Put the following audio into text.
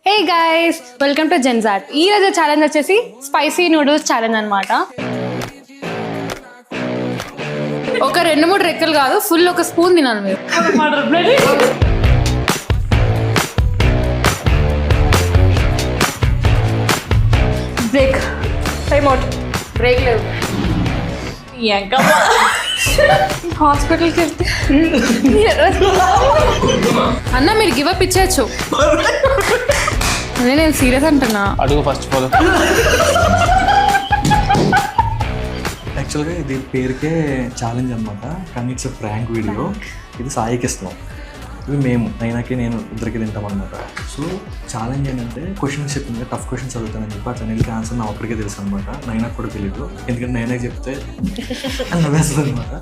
Hey guys, welcome to జెన్జాట్. ఈ రోజు ఛాలెంజ్ వచ్చేసి స్పైసీ నూడిల్స్ ఛాలెంజ్ అన్నమాట. ఒక 2-3 రెక్కలు కాదు, ఫుల్ ఒక స్పూన్ తినాలి మీరు. Break time out. బ్రేక్ లేదు. హాస్పిటల్కి వెళ్తే అన్న మీరు గివ్ అప్ ఇచ్చేయచ్చు. అదే నేను సీరియస్ అంటున్నా. అడుగు ఫస్ట్ ఆఫ్ ఆల్. యాక్చువల్గా ఇది పేరుకే ఛాలెంజ్ అనమాట, కానీ ఇట్స్ ప్రాంక్ వీడియో. ఇది సాయికి ఇస్తున్నాం, ఇది మేము నైనాకి నేను ఇద్దరికి తింటాం అనమాట. సో ఛాలెంజ్ ఏంటంటే క్వశ్చన్స్ చెప్పింది, టఫ్ క్వశ్చన్స్ అడుగుతానని చెప్పి అట్లా నీళ్ళకి ఆన్సర్ నా ఒక్కడికే తెలుసు అనమాట. నైనాకు కూడా తెలియదు, ఎందుకంటే నైనాకి చెప్తే నవ్వేస్తుంది అనమాట.